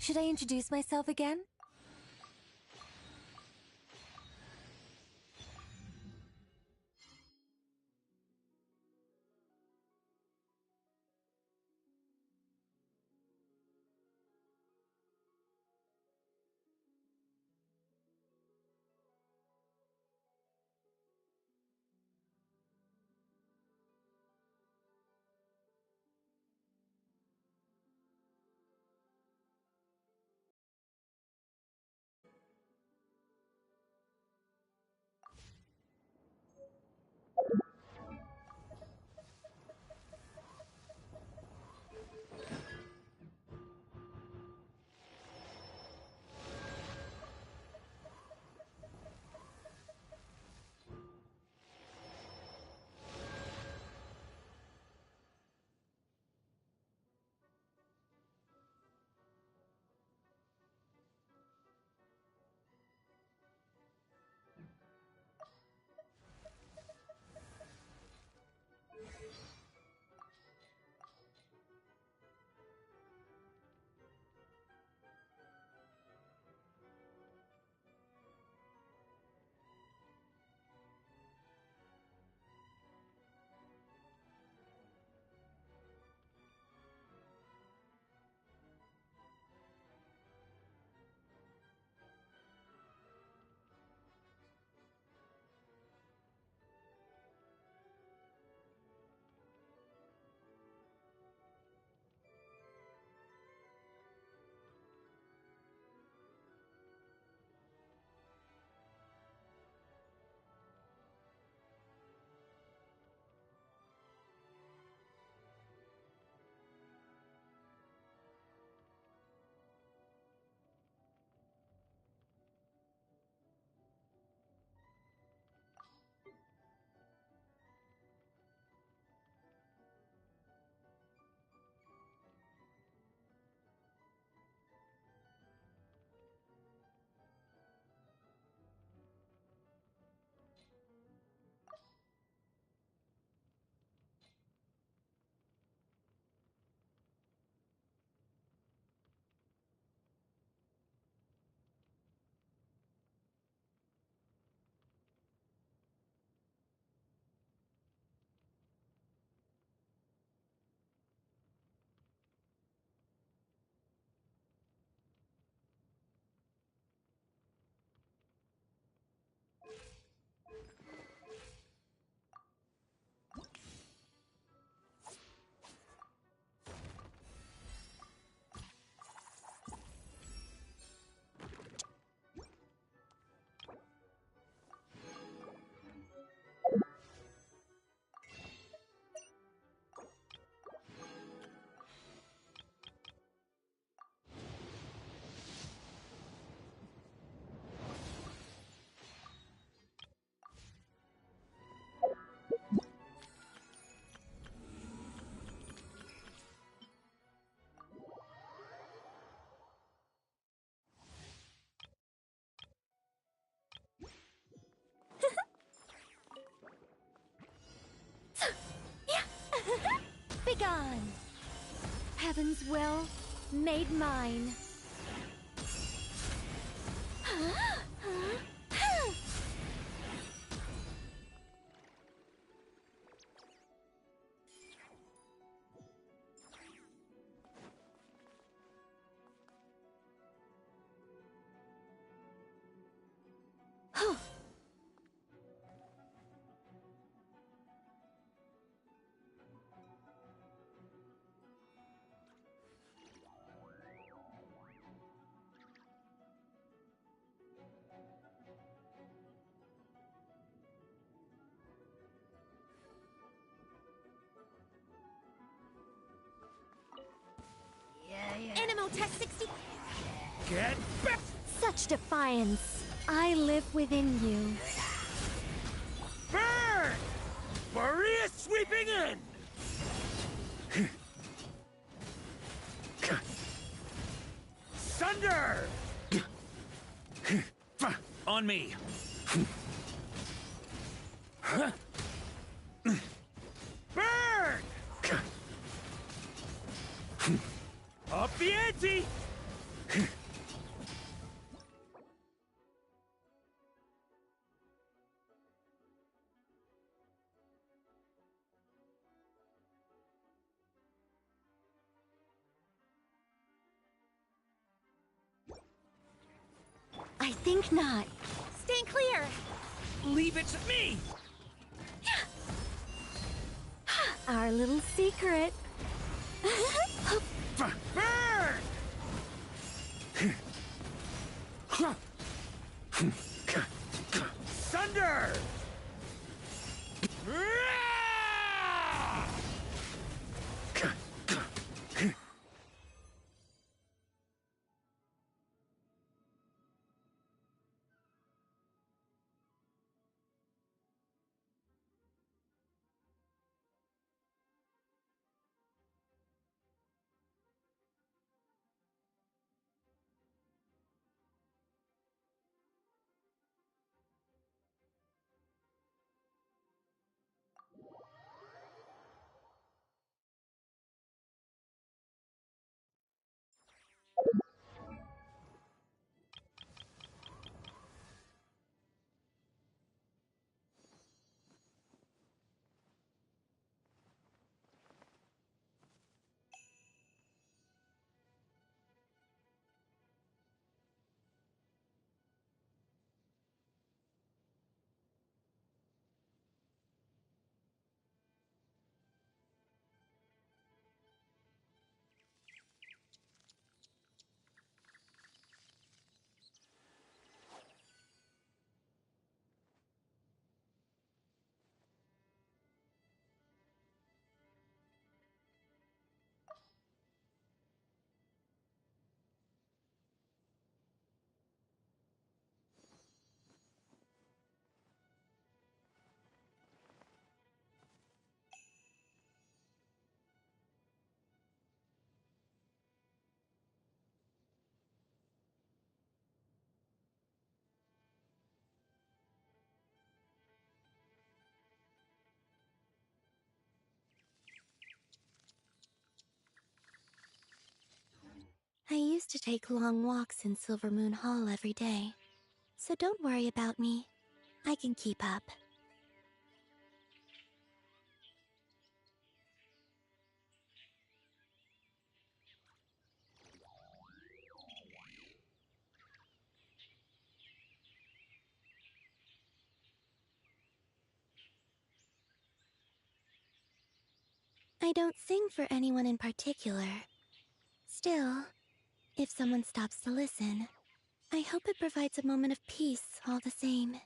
Should I introduce myself again? Begone! Heaven's will made mine. Animal Tech 60. Get back! Such defiance. I live within you. Burn! Maria sweeping in! Sunder! On me! Burn! Up the ante! think not. Stay clear! Leave it to me! Our little secret. Burn! Thunder! I used to take long walks in Silver Moon Hall every day, so don't worry about me. I can keep up. I don't sing for anyone in particular. Still, if someone stops to listen, I hope it provides a moment of peace all the same.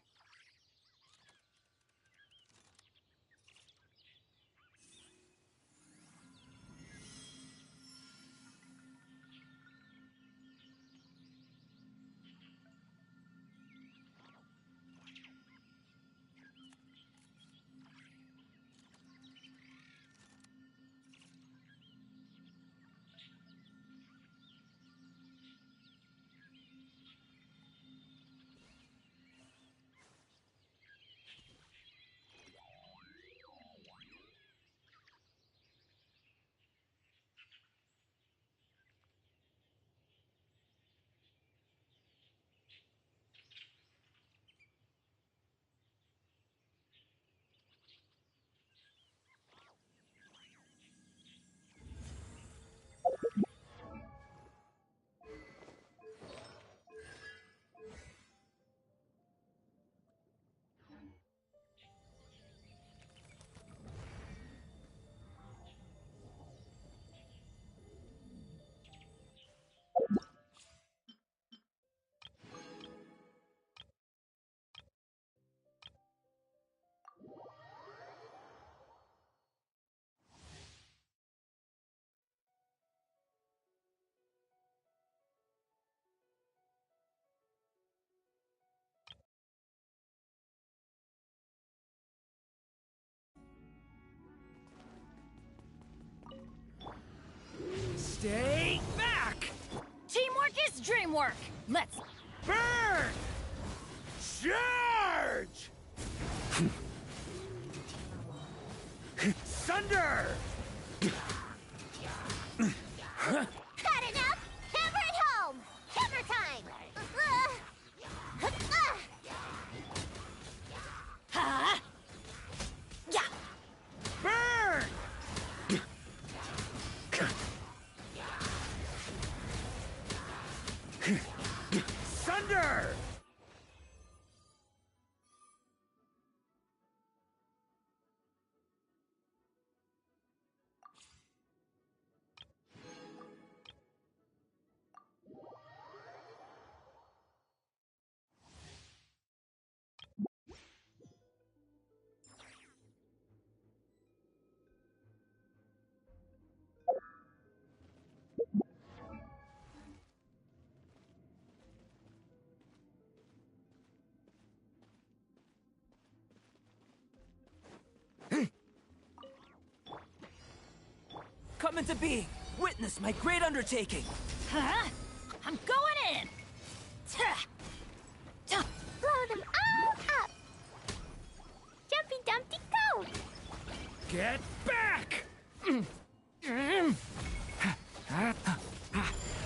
Stay back! Teamwork is dreamwork! Let's... Burn! Charge! Thunder! Had enough? Hammer it home! Hammer time! Ha! Yeah! Burn! Thunder! to be! Witness my great undertaking! Huh? I'm going in! Blow them all up! Jumpy Dumpty go! Get back!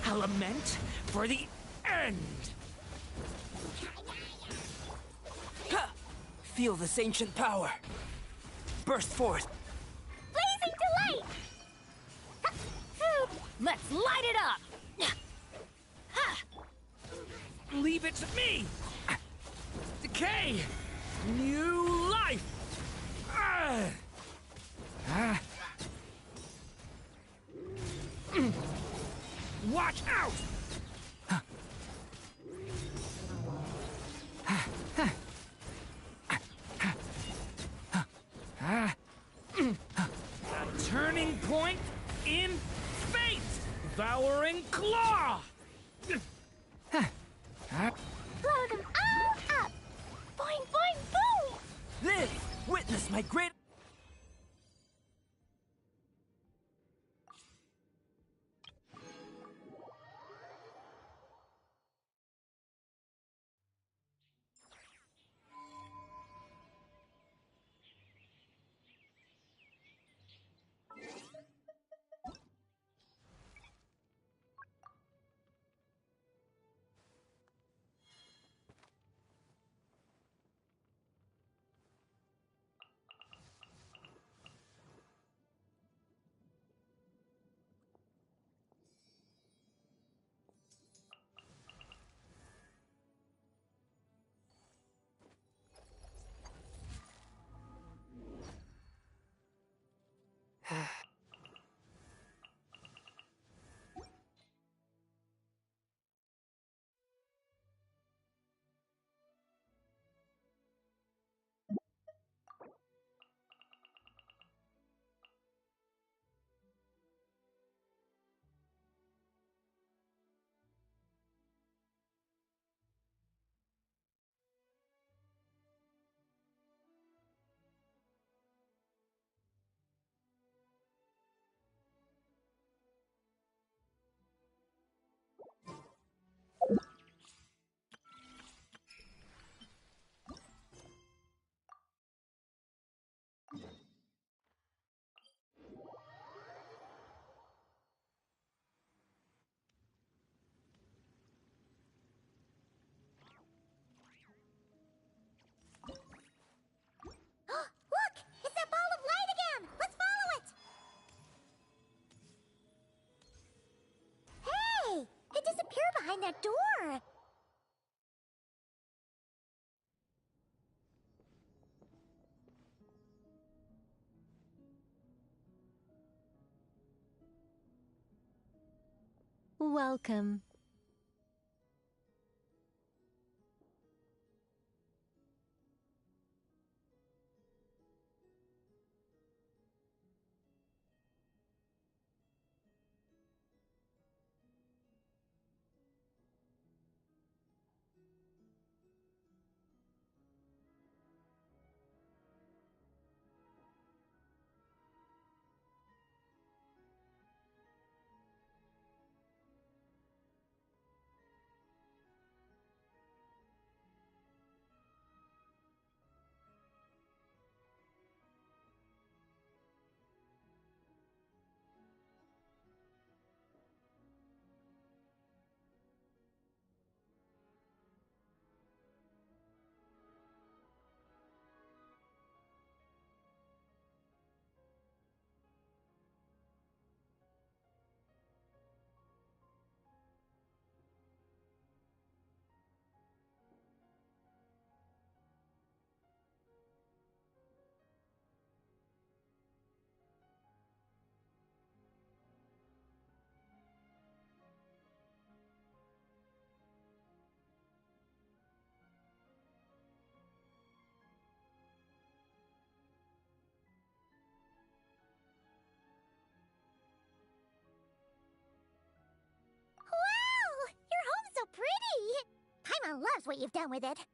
A lament for the end! Feel this ancient power. Burst forth. Blazing delight! Let's light it up! Leave it to me! Decay! New life! Watch out! A turning point in fate! Devouring claw! Blow them all up! Boing, boing, boom! Live! Witness my great... Look! It's that ball of light again! Let's follow it! Hey! It disappeared behind that door! Welcome. Wow! Your home's so pretty! Paimon loves what you've done with it.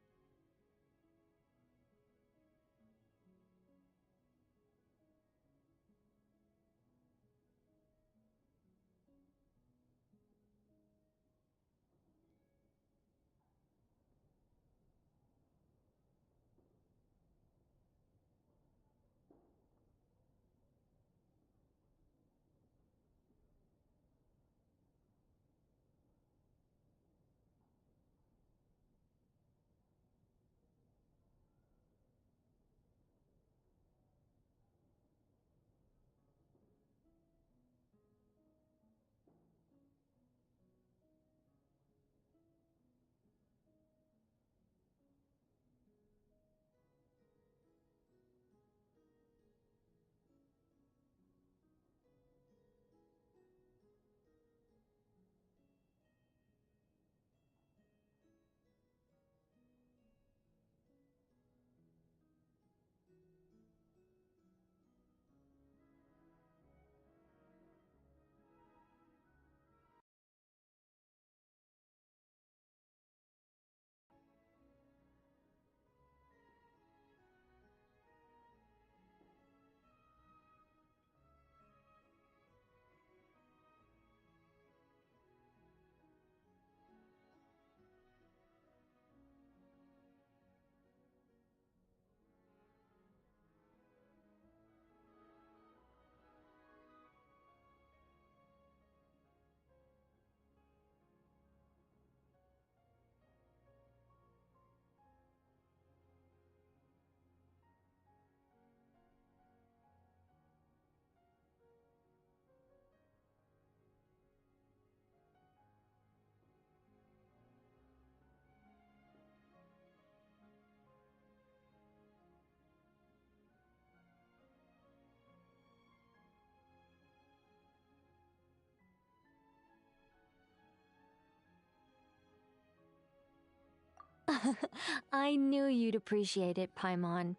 I knew you'd appreciate it, Paimon.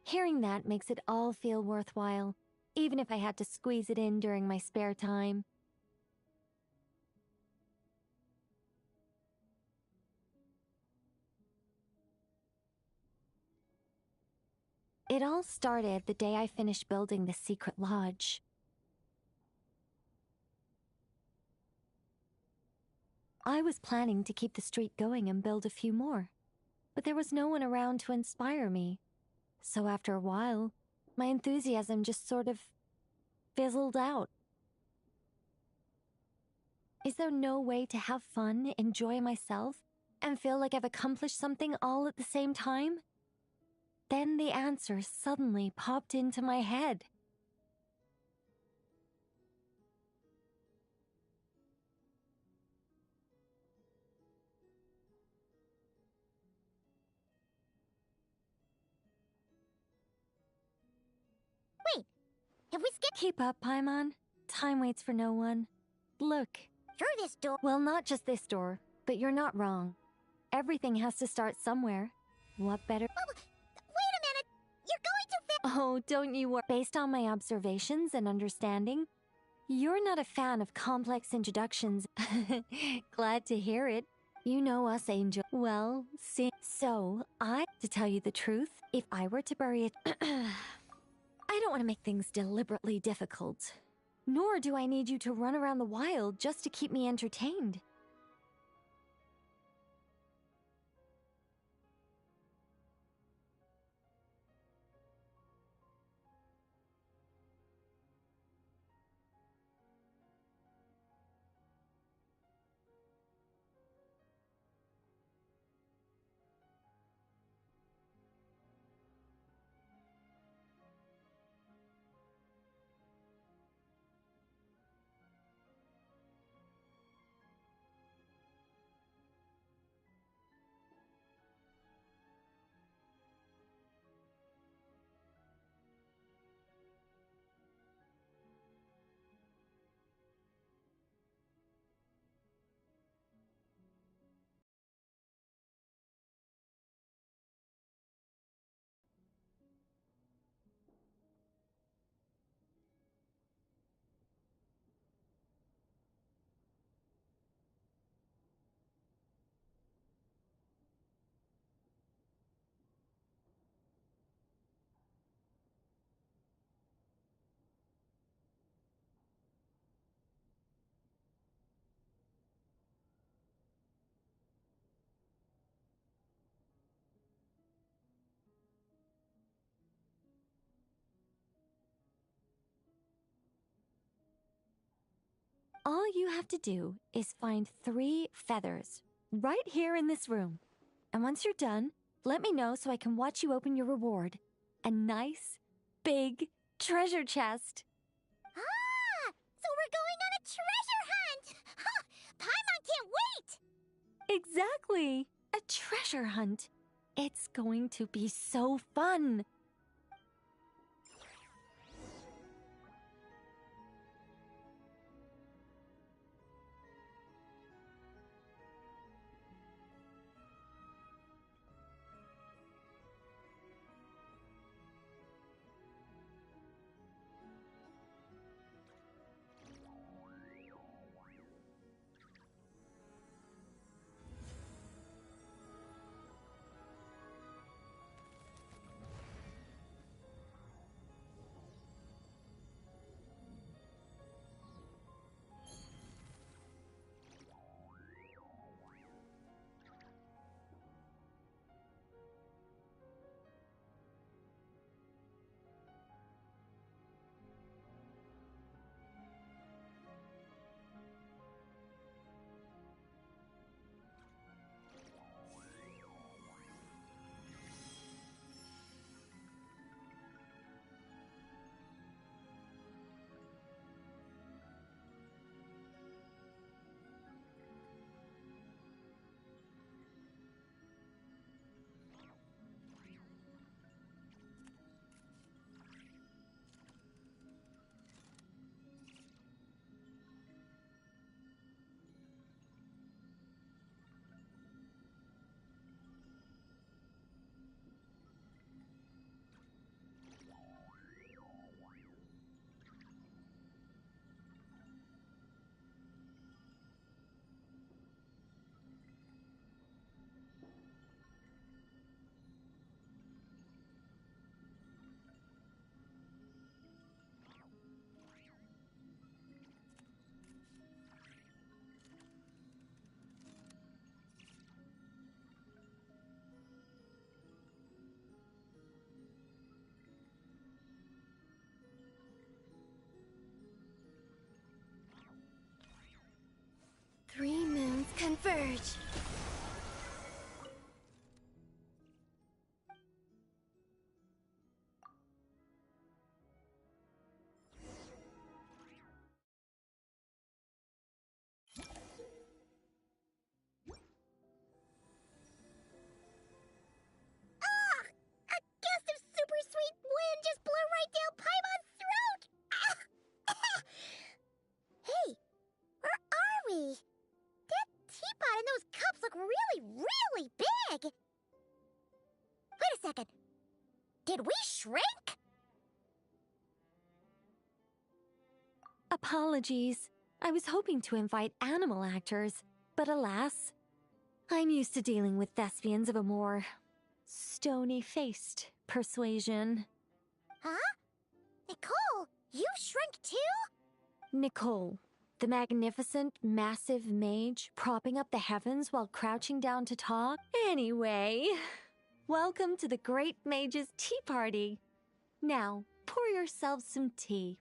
Hearing that makes it all feel worthwhile, even if I had to squeeze it in during my spare time. It all started the day I finished building the secret lodge. I was planning to keep the streak going and build a few more, but there was no one around to inspire me. So after a while, my enthusiasm just sort of fizzled out. Is there no way to have fun, enjoy myself, and feel like I've accomplished something all at the same time? Then the answer suddenly popped into my head. Wait, have we skipped Keep up, Paimon. Time waits for no one. Look. through this door? Well, not just this door, but you're not wrong. Everything has to start somewhere. What better? Wait a minute! You're going too fast! Oh, don't you worry. Based on my observations and understanding, you're not a fan of complex introductions. Glad to hear it. You know us, Angel. Well, see. So, to tell you the truth, if I were to bury it, I don't want to make things deliberately difficult. Nor do I need you to run around the wild just to keep me entertained. All you have to do is find 3 feathers right here in this room. And once you're done, let me know so I can watch you open your reward. A nice, big treasure chest. Ah! So we're going on a treasure hunt! Ha! Paimon can't wait! Exactly! A treasure hunt. It's going to be so fun. 3 moons converge. Ah! A gust of super sweet wind just blew right down Paimon's throat! Ah! Hey, where are we? That teapot and those cups look really, really big! Wait a second. Did we shrink? Apologies. I was hoping to invite animal actors, but alas, I'm used to dealing with thespians of a more stony-faced persuasion. Huh? Nicole, you shrink too? Nicole, the magnificent, massive mage propping up the heavens while crouching down to talk? Anyway, welcome to the Great Mage's Tea Party. Now, pour yourself some tea.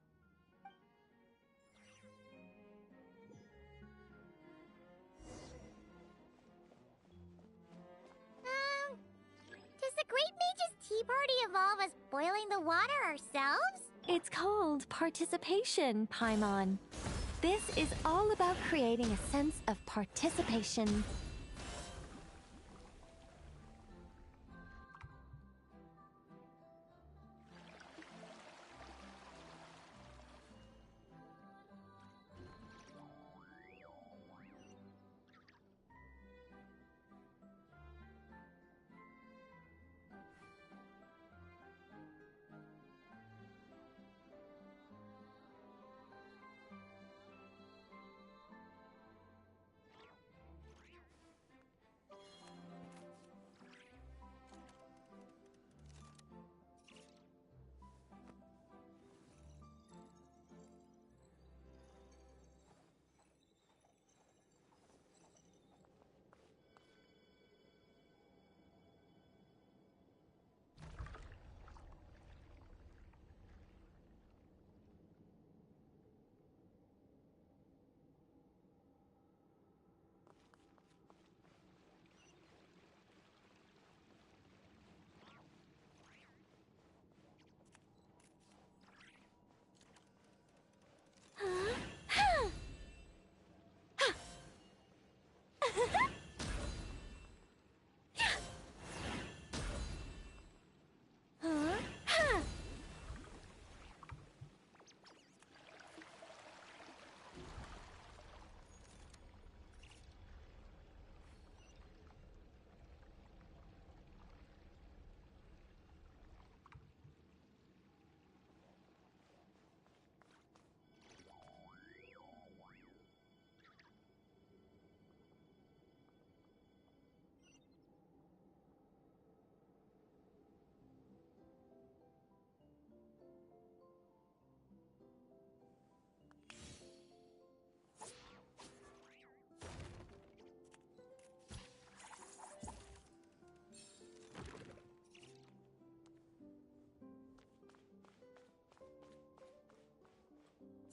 Does the Great Mage's Tea Party involve us boiling the water ourselves? It's called participation, Paimon. This is all about creating a sense of participation.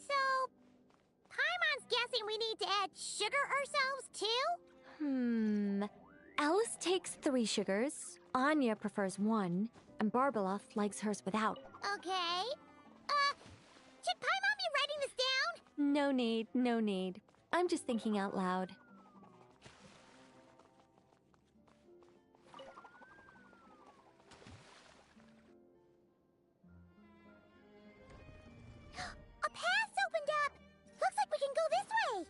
So, Paimon's guessing we need to add sugar ourselves too? Alice takes 3 sugars, Anya prefers 1, and Barbeloth likes hers without. Okay. Should Paimon be writing this down? No need, no need. I'm just thinking out loud. A path's opened up! Looks like we can go this way!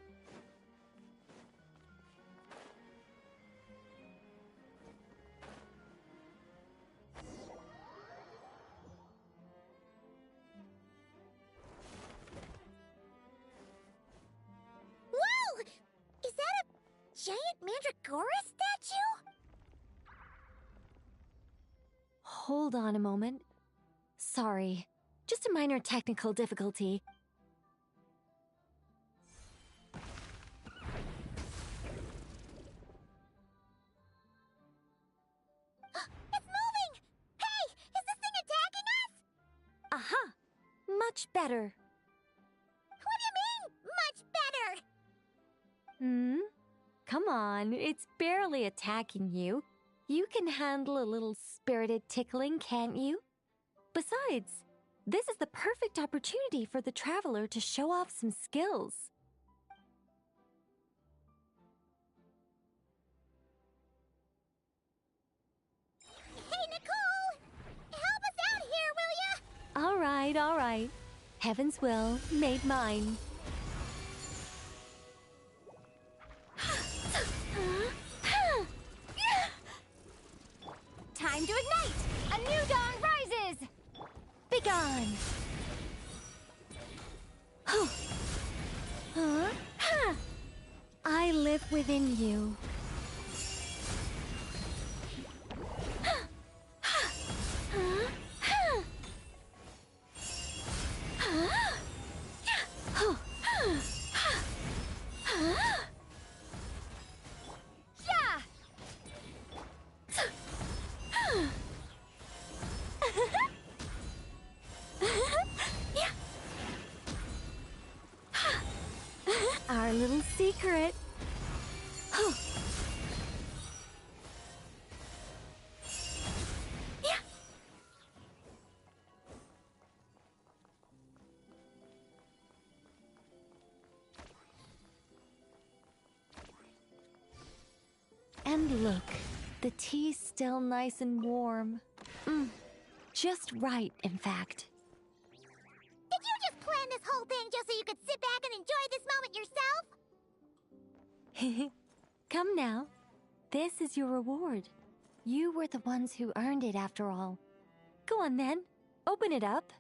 Whoa! Is that a giant Mandragora statue? Hold on a moment. Sorry, just a minor technical difficulty. It's moving! Hey! Is this thing attacking us? Aha! Much better. What do you mean, much better? Hmm? come on, it's barely attacking you. You can handle a little spirited tickling, can't you? Besides, this is the perfect opportunity for the traveler to show off some skills. Hey, Nicole! Help us out here, will ya? All right, all right. Heaven's will made mine. Time to ignite! A new dawn rises! Begone! I live within you. Our little secret. And look, the tea's still nice and warm. Just right, in fact. Did you just plan this whole thing just so you could sit back and enjoy this moment yourself? Come now. This is your reward. You were the ones who earned it after all. Go on then. Open it up.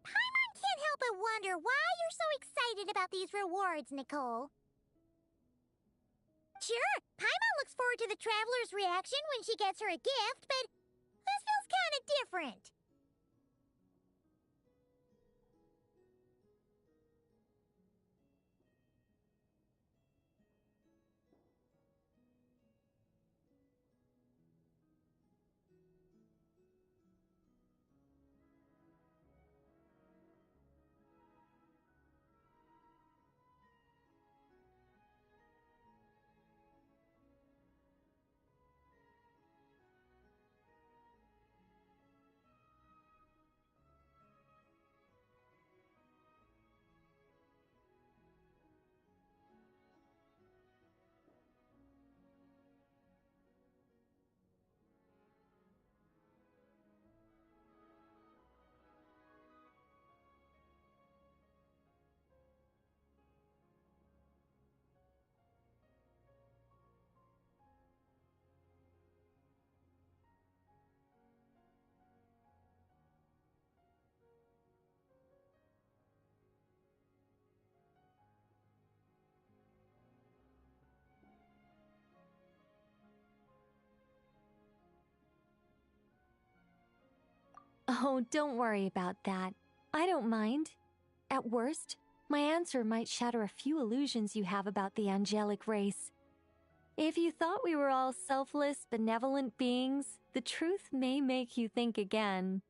Paimon can't help but wonder why you're so excited about these rewards, Nicole. Sure, Paimon looks forward to the traveler's reaction when she gets her a gift, but this feels kind of different. Oh, don't worry about that. I don't mind. At worst, my answer might shatter a few illusions you have about the angelic race. If you thought we were all selfless, benevolent beings, the truth may make you think again.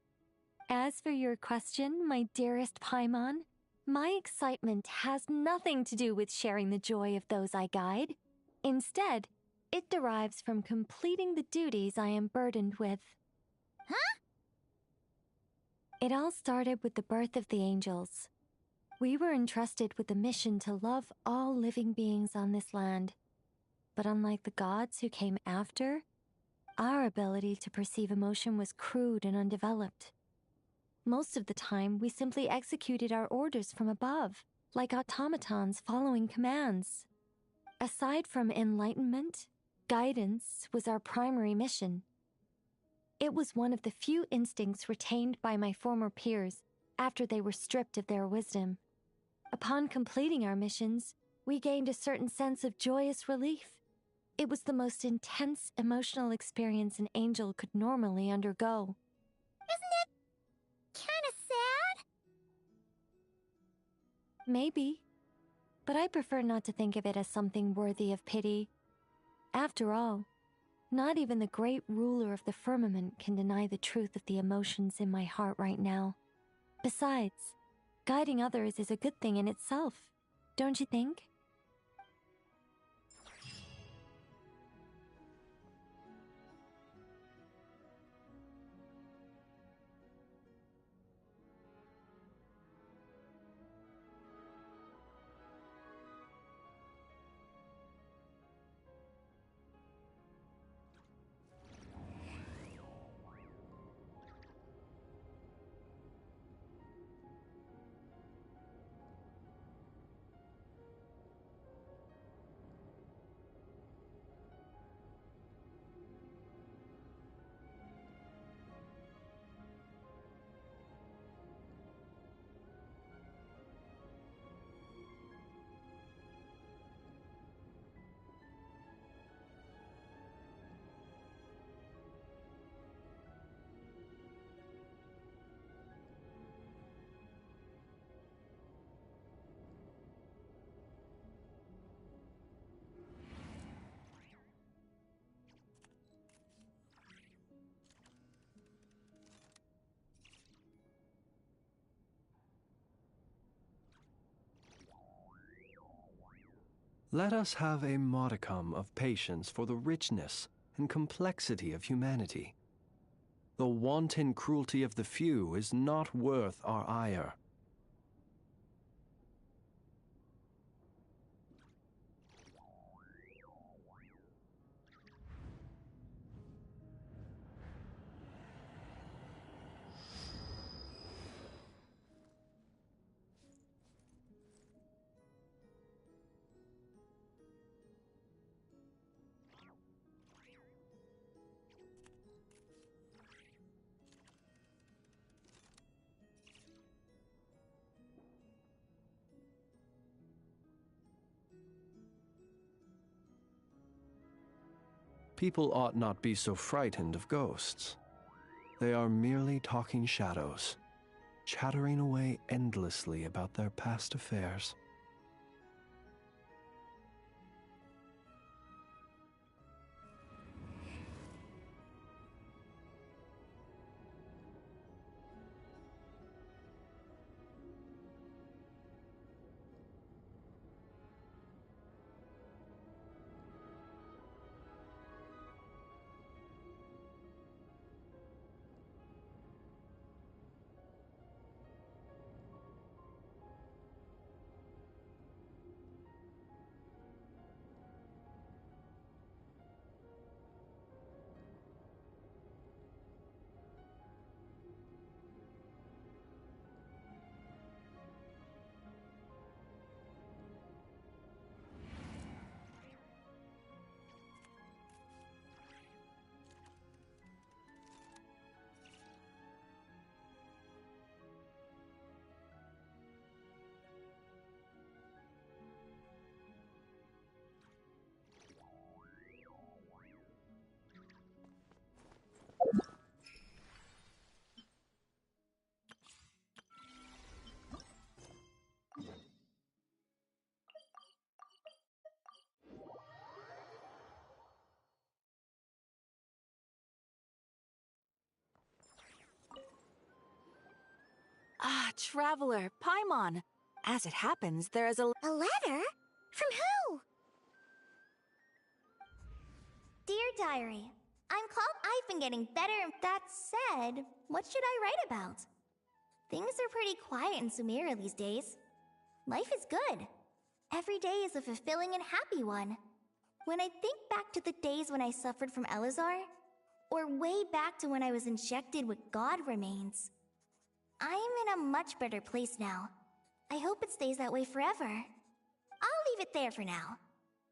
As for your question, my dearest Paimon, my excitement has nothing to do with sharing the joy of those I guide. Instead, it derives from completing the duties I am burdened with. Huh? It all started with the birth of the angels. We were entrusted with the mission to love all living beings on this land. But unlike the gods who came after, our ability to perceive emotion was crude and undeveloped. Most of the time, we simply executed our orders from above, like automatons following commands. Aside from enlightenment, guidance was our primary mission. It was one of the few instincts retained by my former peers after they were stripped of their wisdom. Upon completing our missions, we gained a certain sense of joyous relief. It was the most intense emotional experience an angel could normally undergo. Isn't it kind of sad? Maybe, but I prefer not to think of it as something worthy of pity. After all, not even the great ruler of the firmament can deny the truth of the emotions in my heart right now. Besides, Guiding others is a good thing in itself, don't you think? Let us have a modicum of patience for the richness and complexity of humanity. The wanton cruelty of the few is not worth our ire. People ought not be so frightened of ghosts. They are merely talking shadows, chattering away endlessly about their past affairs. Ah, Traveler, Paimon. As it happens, there is a... A letter? From who? Dear Diary, I'm called. I've been getting better. That said, what should I write about? Things are pretty quiet in Sumeria these days. Life is good. Every day is a fulfilling and happy one. When I think back to the days when I suffered from Elazar, or way back to when I was injected with God remains, I'm in a much better place now. I hope it stays that way forever. I'll leave it there for now.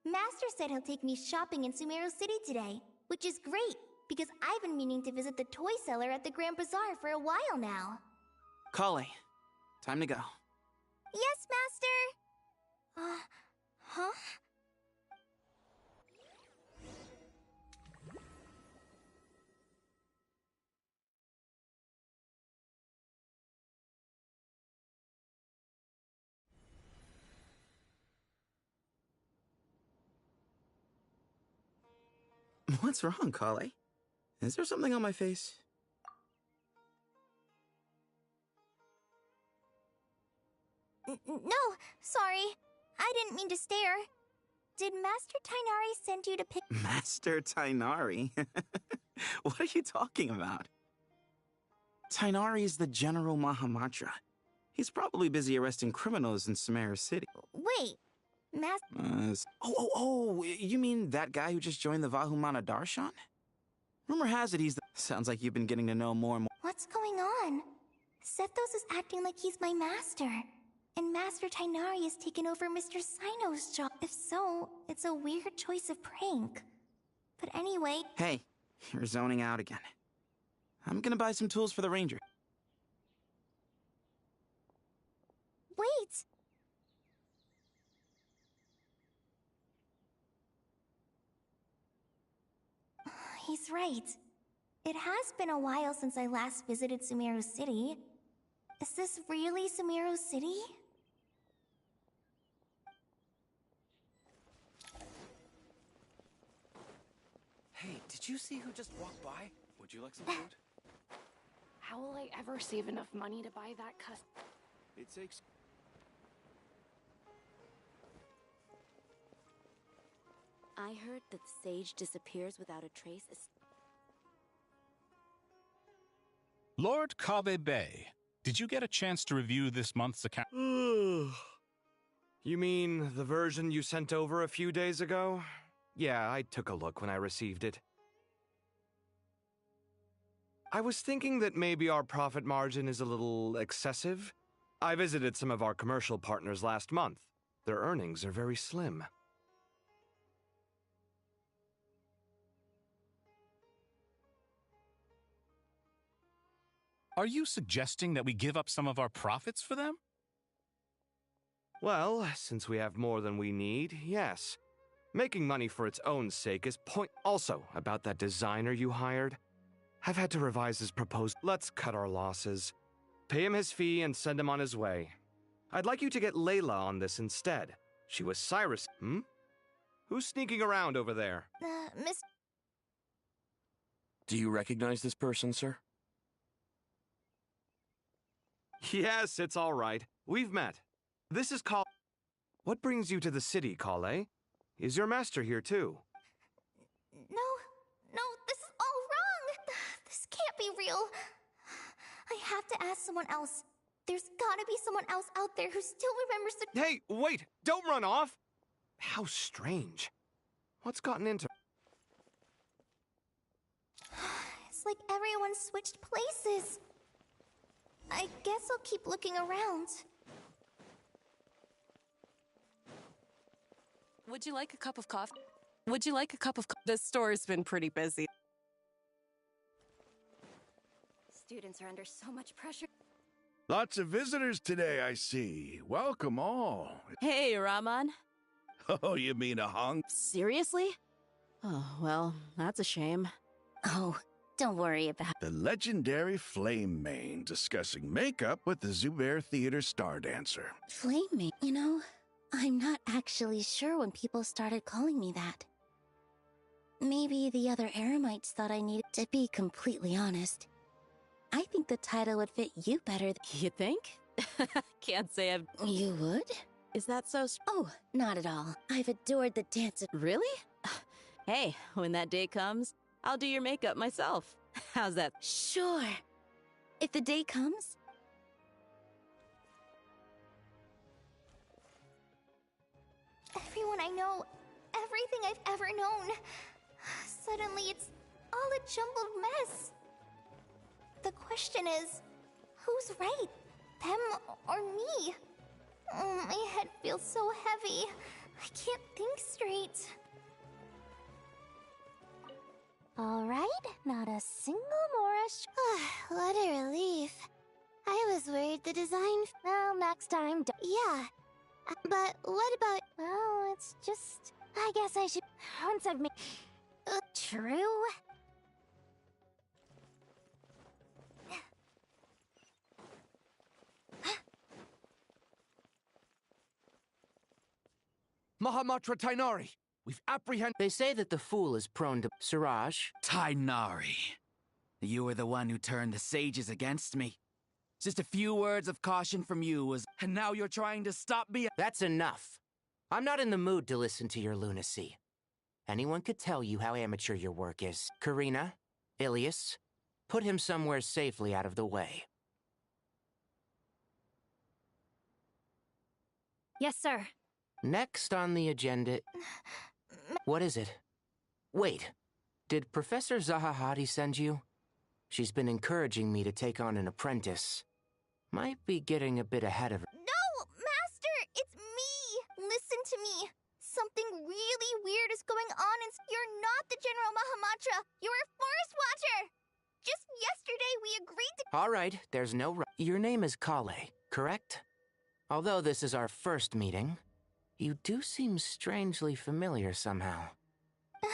Master said he'll take me shopping in Sumeru City today, which is great, because I've been meaning to visit the toy seller at the Grand Bazaar for a while now. Kale, time to go. Yes, Master! Huh? What's wrong, Kale? Is there something on my face? No, sorry. I didn't mean to stare. Did Master Tainari send you to pick— Master Tainari? What are you talking about? Tainari is the General Mahamatra. He's probably busy arresting criminals in Sumeru City. Wait, You mean that guy who just joined the Vahumana Darshan? Rumor has it he's the— Sounds like you've been getting to know more and more. what's going on? Sethos is acting like he's my master. And Master Tainari has taken over Mr. Sino's job. If so, it's a weird choice of prank. But anyway— Hey, you're zoning out again. I'm gonna buy some tools for the ranger. Wait! He's right. It has been a while since I last visited Sumeru City. Is this really Sumeru City? Hey, did you see who just walked by? Would you like some food? How will I ever save enough money to buy that It takes... I heard that the sage disappears without a trace. Lord Kave Bay, did you get a chance to review this month's account? You mean the version you sent over a few days ago? Yeah, I took a look when I received it. I was thinking that maybe our profit margin is a little excessive. I visited some of our commercial partners last month. Their earnings are very slim. Are you suggesting that we give up some of our profits for them? Well, since we have more than we need, yes. Making money for its own sake is point. Also, about that designer you hired, I've had to revise his proposal. Let's cut our losses. Pay him his fee and send him on his way. I'd like you to get Layla on this instead. She was Cyrus. Who's sneaking around over there? Miss— Do you recognize this person, sir? Yes, it's all right. We've met. This is Kale. What brings you to the city, Kale? Is your master here too? No, this is all wrong! This can't be real. I have to ask someone else. There's gotta be someone else out there who still remembers the— Hey, wait! Don't run off! How strange. What's gotten into... It's like everyone switched places. I guess I'll keep looking around. Would you like a cup of coffee? Would you like a cup of coffee? The store's been pretty busy. Students are under so much pressure. Lots of visitors today, I see. Welcome all. Hey, Raman. Oh, you mean a hunk? Seriously? Oh, well, that's a shame. Oh, don't worry about The legendary Flame Mane discussing makeup with the Zubair Theater star dancer. Flame, you know, I'm not actually sure when people started calling me that. Maybe the other Eremites thought I needed to be completely honest. I think the title would fit you better. You think? Can't say I've... You would? Is that so... Oh, not at all. I've adored the dance of... Really? Hey, when that day comes, I'll do your makeup myself. How's that? Sure. If the day comes... Everyone I know, everything I've ever known. Suddenly it's all a jumbled mess. The question is, who's right? Them or me? Oh, my head feels so heavy. I can't think straight. Alright, not a single more what a relief. I was worried the design... Well, next time... Yeah. But what about... Well, it's just... I guess I should... Once I've made... True? Mahamatra Tainari! We've apprehended... They say that the fool is prone to... Siraj? Tainari. You were the one who turned the sages against me. Just a few words of caution from you was... And now you're trying to stop me. That's enough. I'm not in the mood to listen to your lunacy. Anyone could tell you how amateur your work is. Karina, Ilias, put him somewhere safely out of the way. Yes, sir. Next on the agenda... What is it? Wait, did Professor Zahahati send you? She's been encouraging me to take on an apprentice. Might be getting a bit ahead of her. No, Master, it's me. Listen to me. Something really weird is going on, and you're not the General Mahamatra. You're a forest watcher. Just yesterday, we agreed to. All right, there's no. Your name is Kale, correct? Although this is our first meeting, you do seem strangely familiar somehow. No.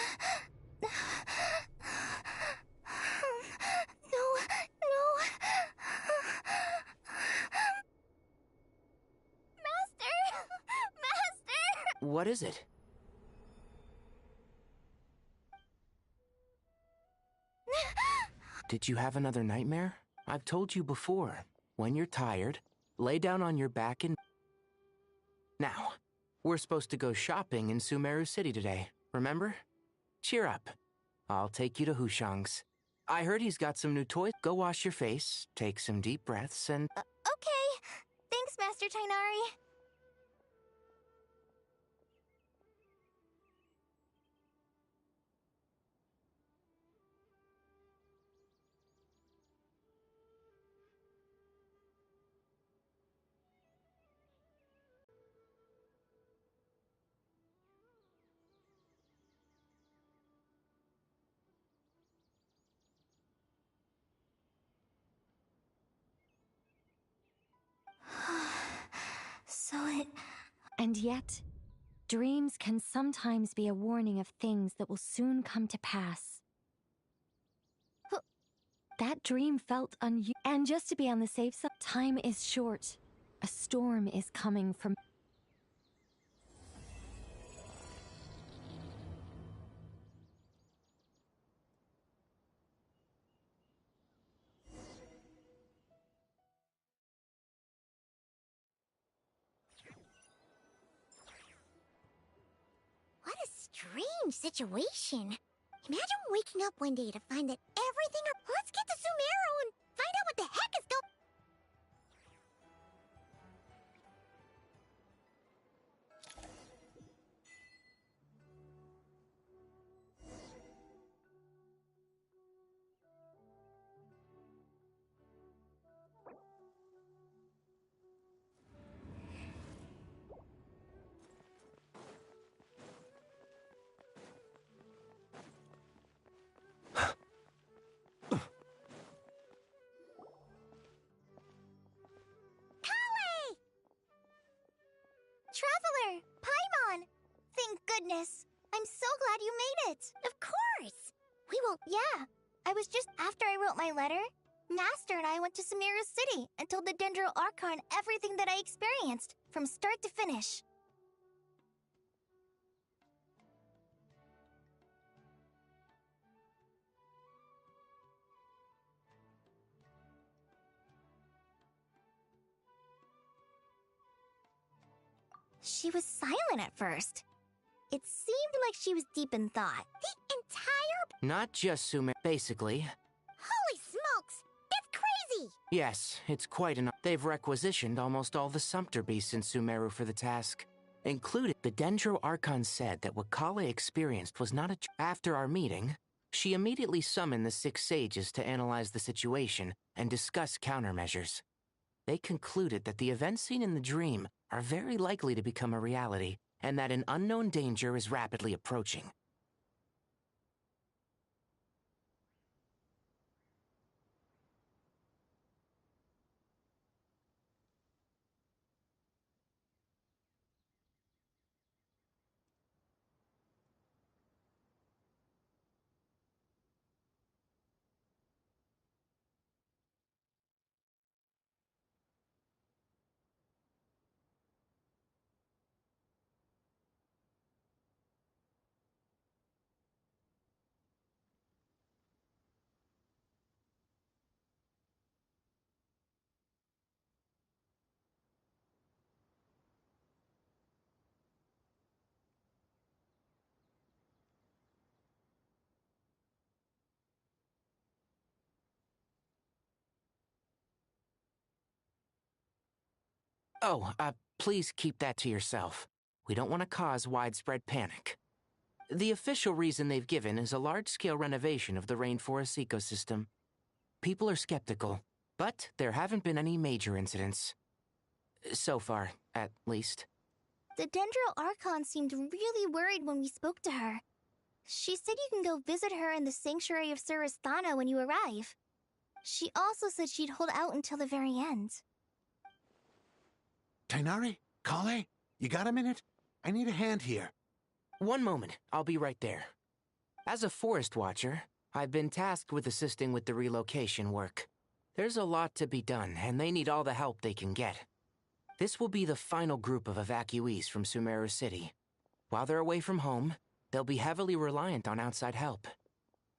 Master! What is it? Did you have another nightmare? I've told you before. When you're tired, lay down on your back and... Now, we're supposed to go shopping in Sumeru City today, remember? Cheer up. I'll take you to Hushang's. I heard he's got some new toys. Go wash your face, take some deep breaths, and... Okay. Thanks, Master Tainari. And yet, dreams can sometimes be a warning of things that will soon come to pass. That dream felt unusual. And just to be on the safe side, time is short. A storm is coming from... What a strange situation. Imagine waking up one day to find that everything... Let's get to Sumeru and find out what the heck is going... Traveler! Paimon! Thank goodness. I'm so glad you made it. Of course. We will... Yeah. I was just... After I wrote my letter, Master and I went to Sumeru City and told the Dendro Archon everything that I experienced, from start to finish. She was silent at first. It seemed like she was deep in thought. The entire... Not just Sumeru, basically. Holy smokes! That's crazy! Yes, it's quite enough. They've requisitioned almost all the Sumpter beasts in Sumeru for the task. Including, the Dendro Archon said that what Kale experienced was not a... After our meeting, she immediately summoned the 6 sages to analyze the situation and discuss countermeasures. They concluded that the events seen in the dream are very likely to become a reality, and that an unknown danger is rapidly approaching. Oh, please keep that to yourself. We don't want to cause widespread panic. The official reason they've given is a large-scale renovation of the rainforest ecosystem. People are skeptical, but there haven't been any major incidents. So far, at least. The Dendro Archon seemed really worried when we spoke to her. She said you can go visit her in the Sanctuary of Surasthana when you arrive. She also said she'd hold out until the very end. Tighnari? Kale? You got a minute? I need a hand here. One moment, I'll be right there. As a forest watcher, I've been tasked with assisting with the relocation work. There's a lot to be done, and they need all the help they can get. This will be the final group of evacuees from Sumeru City. While they're away from home, they'll be heavily reliant on outside help.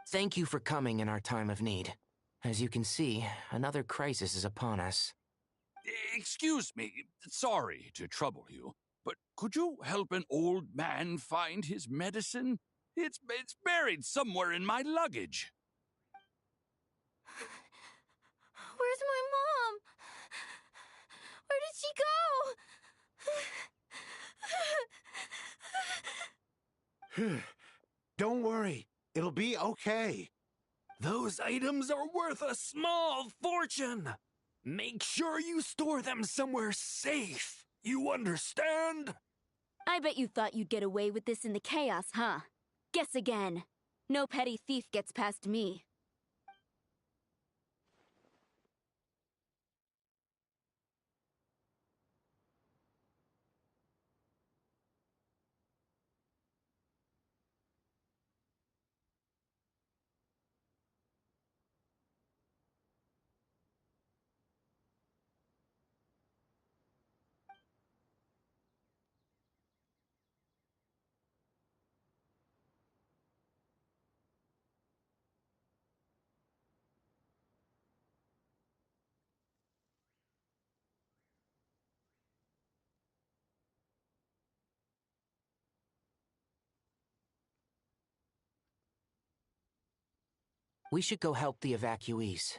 Thank you for coming in our time of need. As you can see, another crisis is upon us. Excuse me, sorry to trouble you, but could you help an old man find his medicine? It's buried somewhere in my luggage. Where's my mom? Where did she go? Don't worry, it'll be okay. Those items are worth a small fortune. Make sure you store them somewhere safe. You understand? I bet you thought you'd get away with this in the chaos, huh? Guess again. No petty thief gets past me. We should go help the evacuees.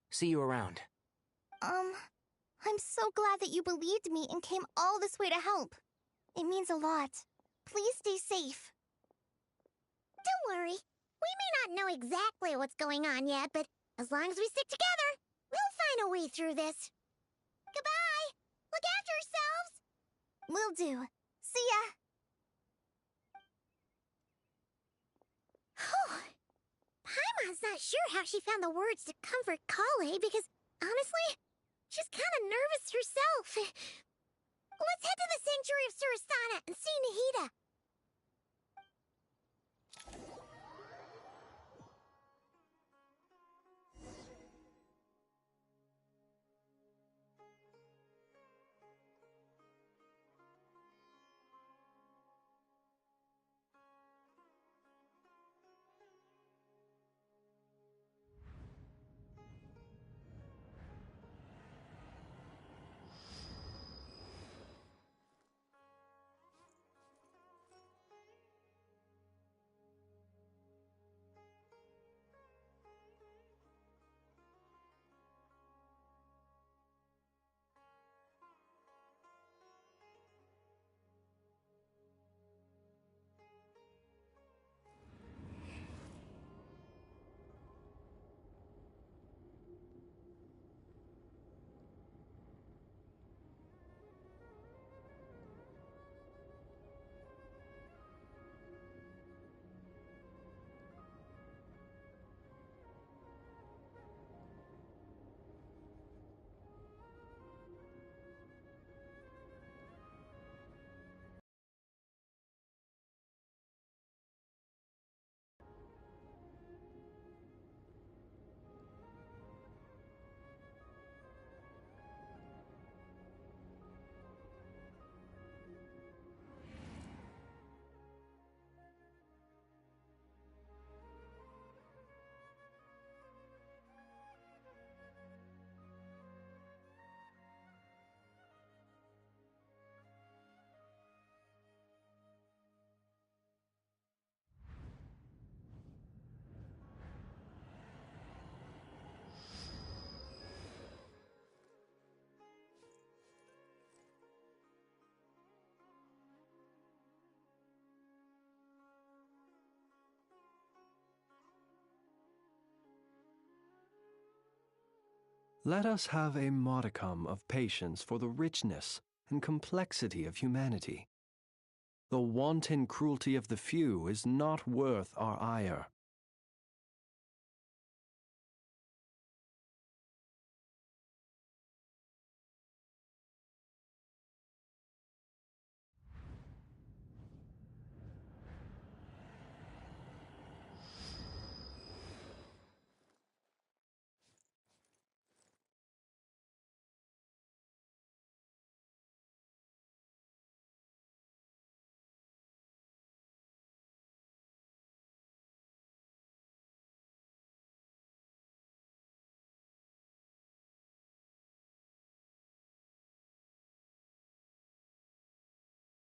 See you around. I'm so glad that you believed me and came all this way to help. It means a lot. Please stay safe. Don't worry. We may not know exactly what's going on yet, but as long as we stick together, we'll find a way through this. Goodbye! Look after yourselves! Will do. See ya! Paimon's not sure how she found the words to comfort Kale because, honestly, she's kind of nervous herself. Let's head to the Sanctuary of Surasthana and see Nahida. Let us have a modicum of patience for the richness and complexity of humanity. The wanton cruelty of the few is not worth our ire.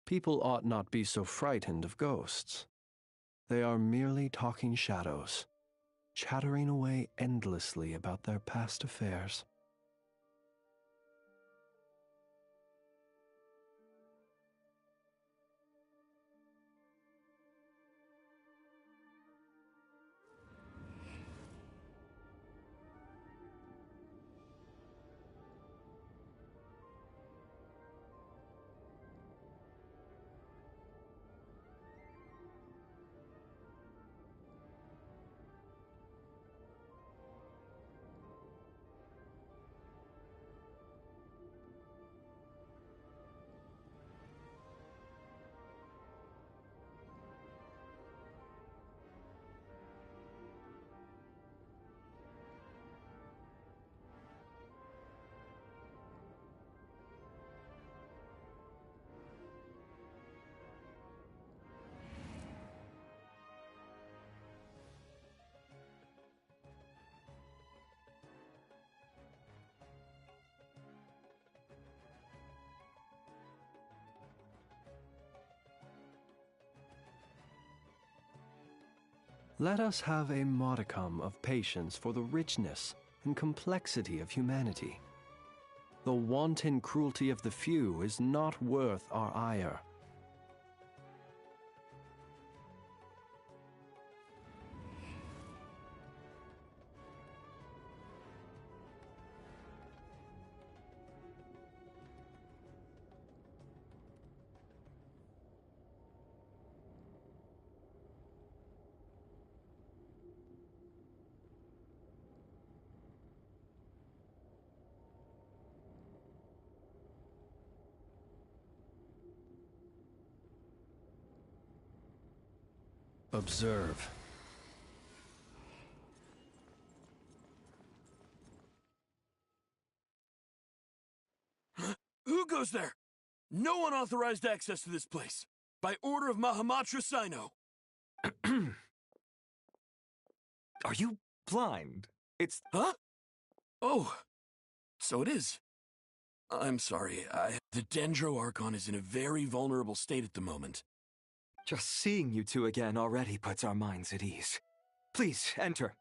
People ought not be so frightened of ghosts. They are merely talking shadows, chattering away endlessly about their past affairs. Let us have a modicum of patience for the richness and complexity of humanity. The wanton cruelty of the few is not worth our ire. Observe. Who goes there? No unauthorized access to this place. By order of Mahamatra Sino. Are you blind? It's... Huh? Oh, so it is. I'm sorry, The Dendro Archon is in a very vulnerable state at the moment. Just seeing you two again already puts our minds at ease. Please, enter.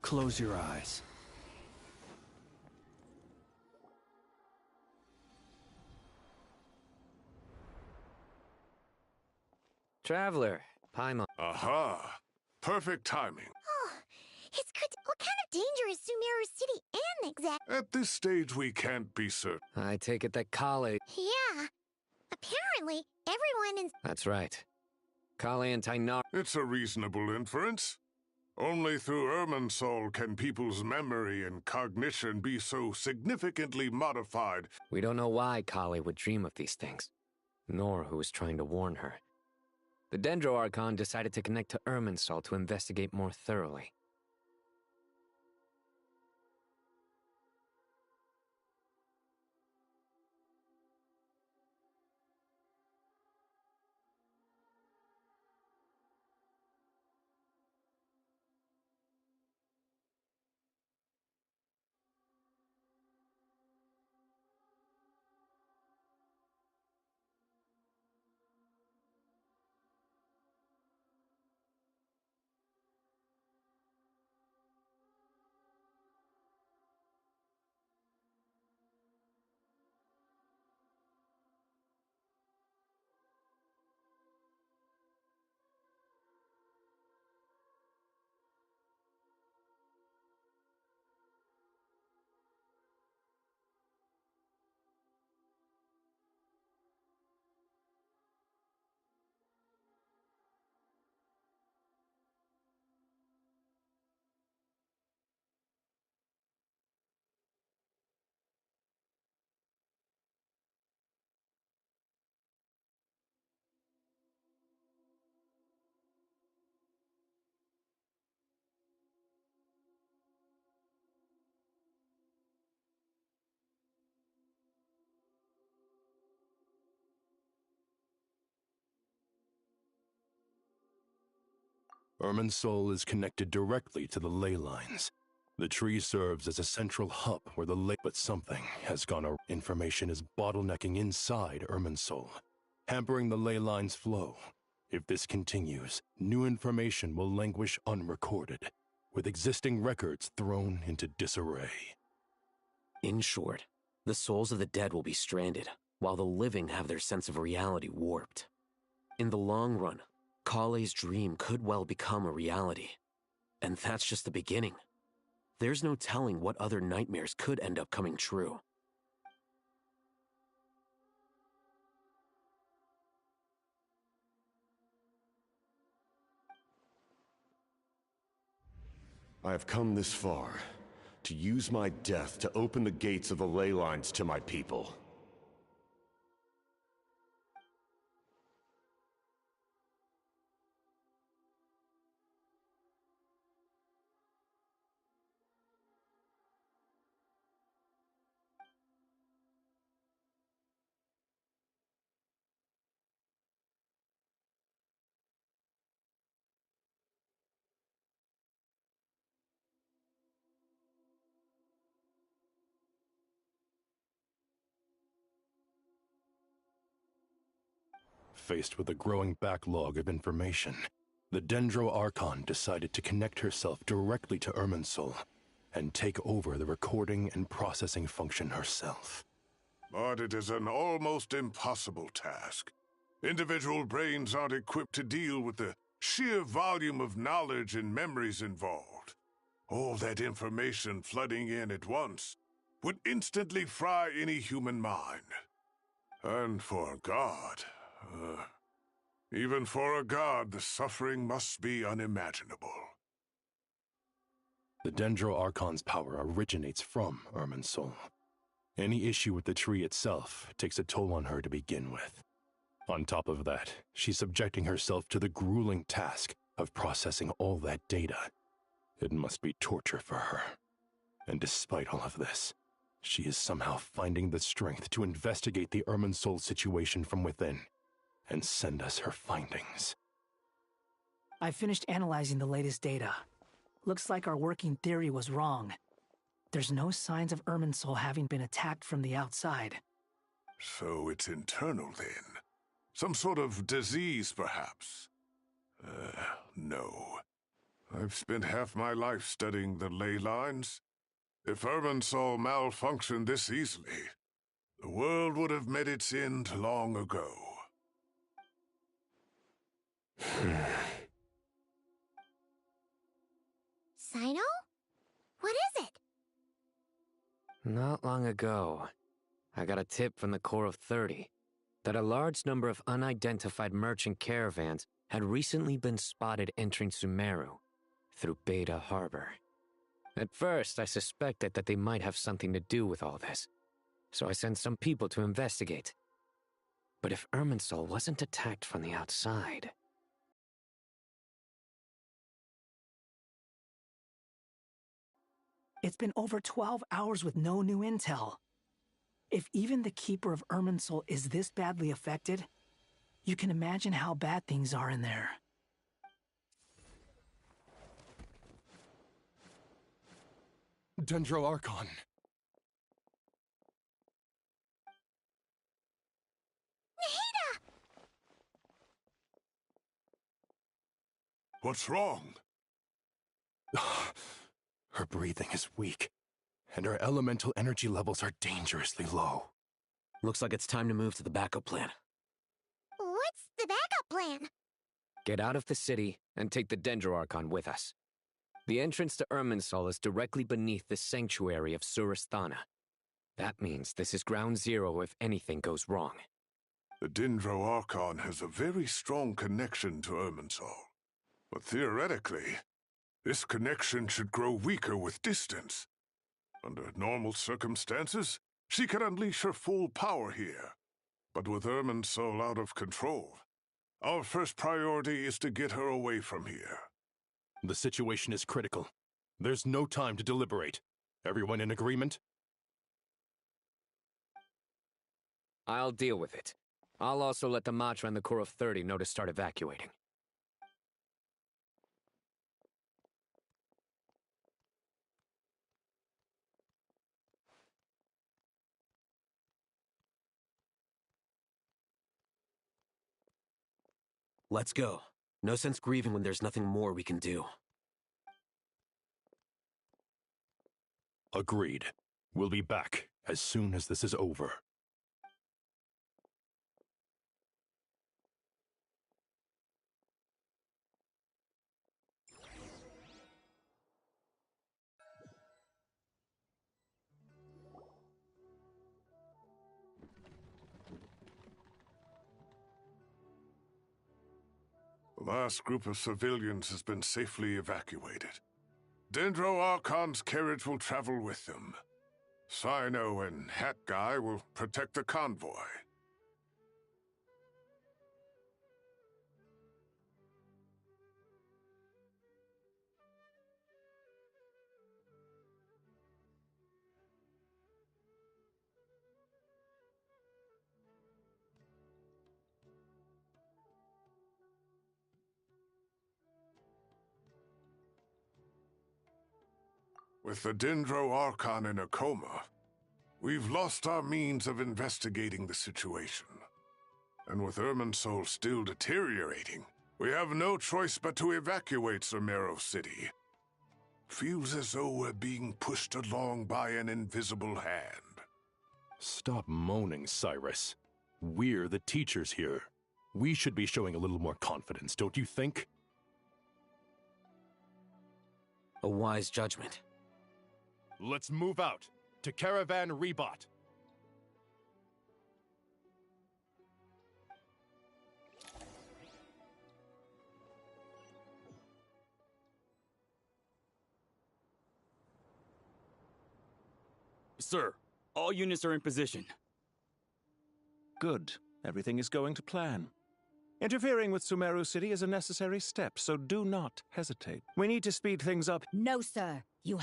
Close your eyes. Traveler, Paimon. Aha! Perfect timing. Oh, it's good. What kind of danger is Sumeru City in exact? At this stage, we can't be certain. I take it that Kale... Yeah. Apparently, everyone in... That's right. Kale and Tainar... It's a reasonable inference. Only through Irminsul can people's memory and cognition be so significantly modified. We don't know why Kale would dream of these things, nor who was trying to warn her. The Dendro Archon decided to connect to Irminsul to investigate more thoroughly. Irminsul is connected directly to the ley lines. The tree serves as a central hub where the ley... But something has gone... Information is bottlenecking inside Irminsul, hampering the ley lines' flow. If this continues, new information will languish unrecorded, with existing records thrown into disarray. In short, the souls of the dead will be stranded, while the living have their sense of reality warped. In the long run, Kale's dream could well become a reality. And that's just the beginning. There's no telling what other nightmares could end up coming true. I have come this far, to use my death to open the gates of the ley lines to my people. Faced with a growing backlog of information, the Dendro Archon decided to connect herself directly to Irminsul and take over the recording and processing function herself. But it is an almost impossible task. Individual brains aren't equipped to deal with the sheer volume of knowledge and memories involved. All that information flooding in at once would instantly fry any human mind. And for God, even for a god, the suffering must be unimaginable. The Dendro Archon's power originates from Irminsul. Any issue with the tree itself takes a toll on her to begin with. On top of that, she's subjecting herself to the grueling task of processing all that data. It must be torture for her. And despite all of this, she is somehow finding the strength to investigate the Irminsul situation from within and send us her findings. I finished analyzing the latest data. Looks like our working theory was wrong. There's no signs of Irminsul having been attacked from the outside. So it's internal then? Some sort of disease, perhaps? No. I've spent half my life studying the ley lines. If Irminsul malfunctioned this easily, the world would have met its end long ago. Sino? What is it? Not long ago, I got a tip from the Corps of 30 that a large number of unidentified merchant caravans had recently been spotted entering Sumeru through Beta Harbor. At first, I suspected that they might have something to do with all this, so I sent some people to investigate. But if Irminsul wasn't attacked from the outside... It's been over 12 hours with no new intel. If even the Keeper of Irminsul is this badly affected, you can imagine how bad things are in there. Dendro Archon. Nahida! What's wrong? Her breathing is weak, and her elemental energy levels are dangerously low. Looks like it's time to move to the backup plan. What's the backup plan? Get out of the city and take the Dendro Archon with us. The entrance to Irminsul is directly beneath the sanctuary of Surasthana. That means this is ground zero if anything goes wrong. The Dendro Archon has a very strong connection to Irminsul. But theoretically, this connection should grow weaker with distance. Under normal circumstances, she could unleash her full power here. But with Irminsul out of control, our first priority is to get her away from here. The situation is critical. There's no time to deliberate. Everyone in agreement? I'll deal with it. I'll also let the Matra and the Corps of 30 know to start evacuating. Let's go. No sense grieving when there's nothing more we can do. Agreed. We'll be back as soon as this is over. The last group of civilians has been safely evacuated. Dendro Archon's carriage will travel with them. Sino and Hat Guy will protect the convoy. With the Dendro Archon in a coma, we've lost our means of investigating the situation. And with Irminsul still deteriorating, we have no choice but to evacuate Sumeru City. Feels as though we're being pushed along by an invisible hand. Stop moaning, Cyrus. We're the teachers here. We should be showing a little more confidence, don't you think? A wise judgment. Let's move out to Caravan Rebot. Sir, all units are in position. Good. Everything is going to plan. Interfering with Sumeru City is a necessary step, so do not hesitate. We need to speed things up. No, sir. You...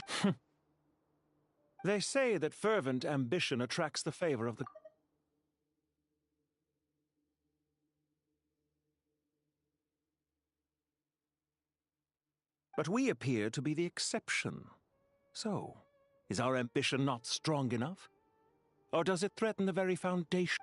They say that fervent ambition attracts the favor of the... But we appear to be the exception. So, is our ambition not strong enough? Or does it threaten the very foundation?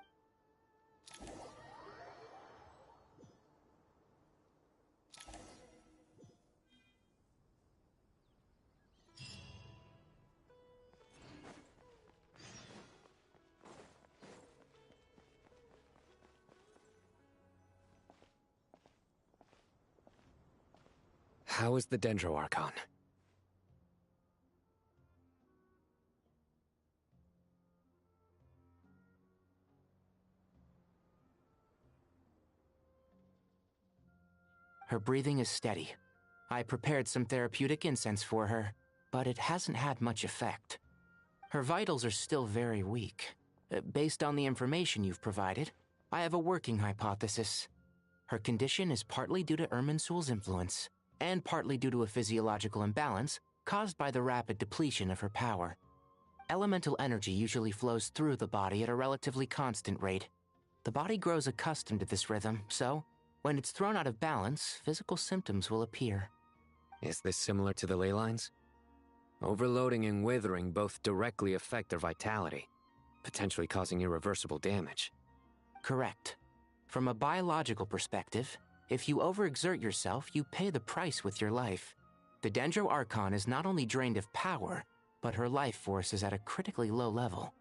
How is the Dendro Archon? Her breathing is steady. I prepared some therapeutic incense for her, but it hasn't had much effect. Her vitals are still very weak. Based on the information you've provided, I have a working hypothesis. Her condition is partly due to Irminsul's influence, and partly due to a physiological imbalance caused by the rapid depletion of her power. Elemental energy usually flows through the body at a relatively constant rate. The body grows accustomed to this rhythm, so when it's thrown out of balance, physical symptoms will appear. Is this similar to the ley lines? Overloading and withering both directly affect their vitality, potentially causing irreversible damage. Correct. From a biological perspective, if you overexert yourself, you pay the price with your life. The Dendro Archon is not only drained of power, but her life force is at a critically low level.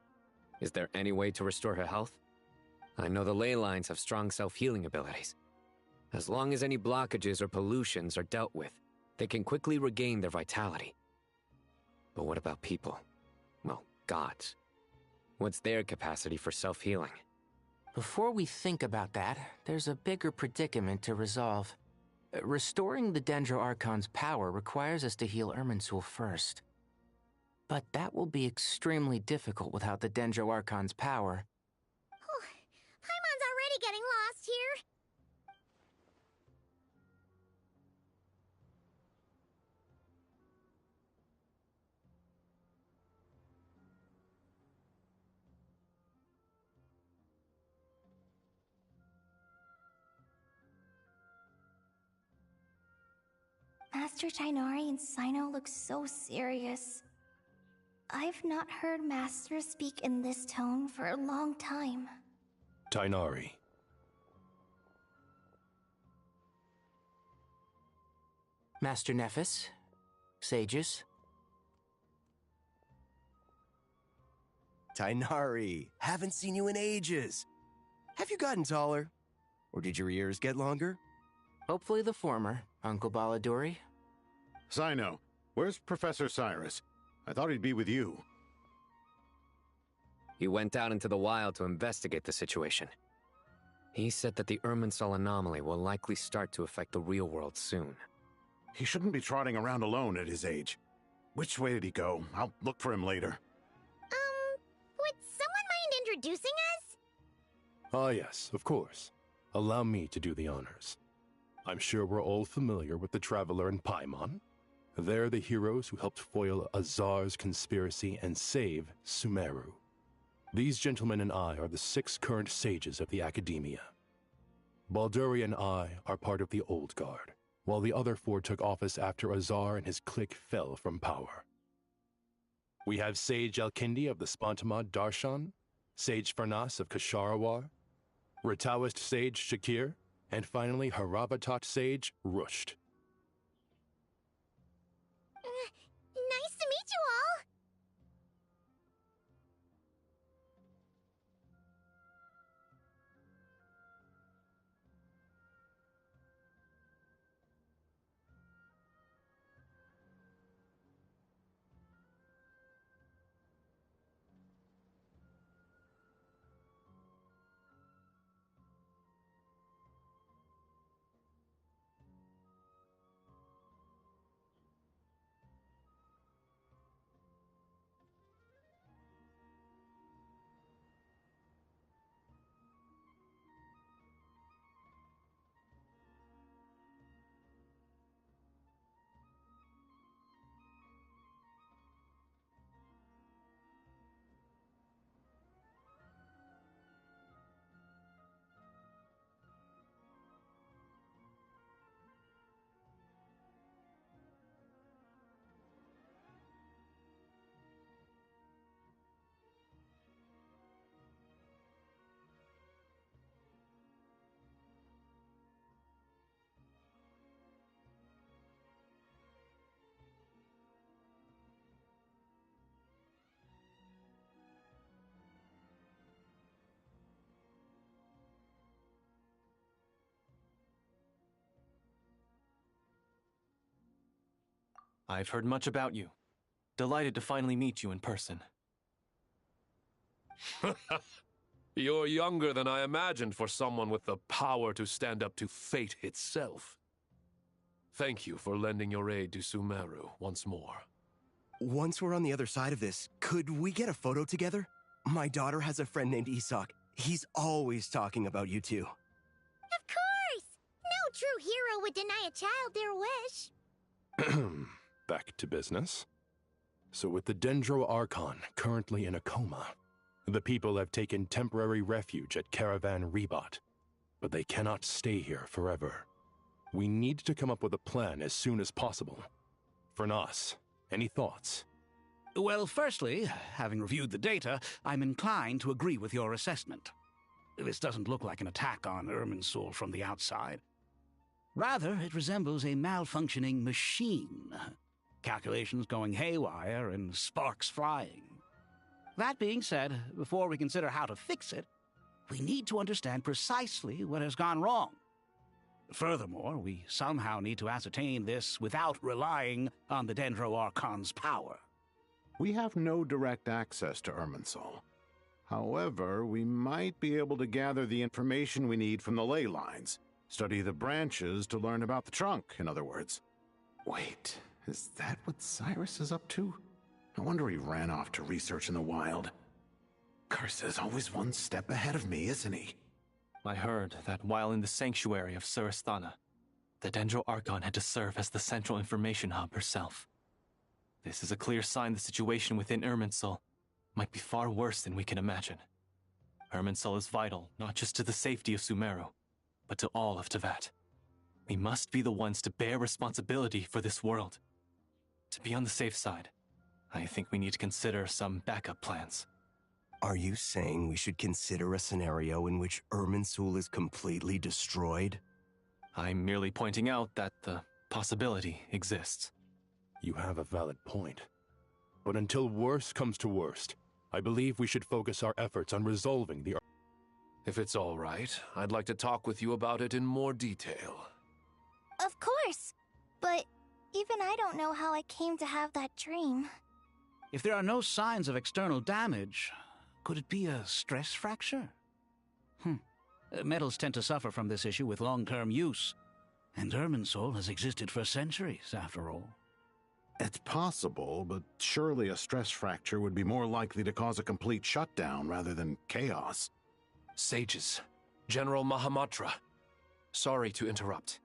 Is there any way to restore her health? I know the ley lines have strong self-healing abilities. As long as any blockages or pollutions are dealt with, they can quickly regain their vitality. But what about people? Well, gods. What's their capacity for self-healing? Before we think about that, there's a bigger predicament to resolve. Restoring the Dendro Archon's power requires us to heal Irminsul first. But that will be extremely difficult without the Dendro Archon's power. Paimon's already getting lost here. Master Tighnari and Sino look so serious. I've not heard Master speak in this tone for a long time. Tighnari. Master Nephis, sages. Tighnari, haven't seen you in ages. Have you gotten taller? Or did your ears get longer? Hopefully the former, Uncle Baladuri. Sino, where's Professor Cyrus? I thought he'd be with you. He went out into the wild to investigate the situation. He said that the Irminsul anomaly will likely start to affect the real world soon. He shouldn't be trotting around alone at his age. Which way did he go? I'll look for him later. Would someone mind introducing us? Ah, yes, of course. Allow me to do the honors. I'm sure we're all familiar with the Traveler and Paimon. They're the heroes who helped foil Azar's conspiracy and save Sumeru. These gentlemen and I are the 6 current sages of the Academia. Balduri and I are part of the Old Guard, while the other 4 took office after Azar and his clique fell from power. We have Sage Elkindi of the Spontamad Darshan, Sage Farnas of Kasharawar, Rataoist Sage Shakir, and finally Haravatat Sage Rusht. Nice to meet you all. I've heard much about you. Delighted to finally meet you in person. You're younger than I imagined for someone with the power to stand up to fate itself. Thank you for lending your aid to Sumeru once more. Once we're on the other side of this, could we get a photo together? My daughter has a friend named Isak. He's always talking about you two. Of course! No true hero would deny a child their wish. Back to business. So with the Dendro Archon currently in a coma, the people have taken temporary refuge at Caravan Rebot, but they cannot stay here forever. We need to come up with a plan as soon as possible. For Nas, any thoughts? Well, firstly, having reviewed the data, I'm inclined to agree with your assessment. This doesn't look like an attack on Irminsul from the outside. Rather, it resembles a malfunctioning machine. Calculations going haywire and sparks flying. That being said, before we consider how to fix it, we need to understand precisely what has gone wrong. Furthermore, we somehow need to ascertain this without relying on the Dendro Archon's power. We have no direct access to Irminsul. However, we might be able to gather the information we need from the ley lines. Study the branches to learn about the trunk, in other words. Wait, is that what Cyrus is up to? No wonder he ran off to research in the wild. Curse's always one step ahead of me, isn't he? I heard that while in the sanctuary of Surasthana, the Dendro Archon had to serve as the central information hub herself. This is a clear sign the situation within Irminsul might be far worse than we can imagine. Irminsul is vital not just to the safety of Sumeru, but to all of Teyvat. We must be the ones to bear responsibility for this world. To be on the safe side, I think we need to consider some backup plans. Are you saying we should consider a scenario in which Irminsul is completely destroyed? I'm merely pointing out that the possibility exists. You have a valid point. But until worst comes to worst, I believe we should focus our efforts on resolving the... If it's all right, I'd like to talk with you about it in more detail. Of course! But even I don't know how I came to have that dream. If there are no signs of external damage, could it be a stress fracture? Metals tend to suffer from this issue with long-term use, and Irminsul has existed for centuries, after all. It's possible, but surely a stress fracture would be more likely to cause a complete shutdown rather than chaos. Sages, General Mahamatra, sorry to interrupt,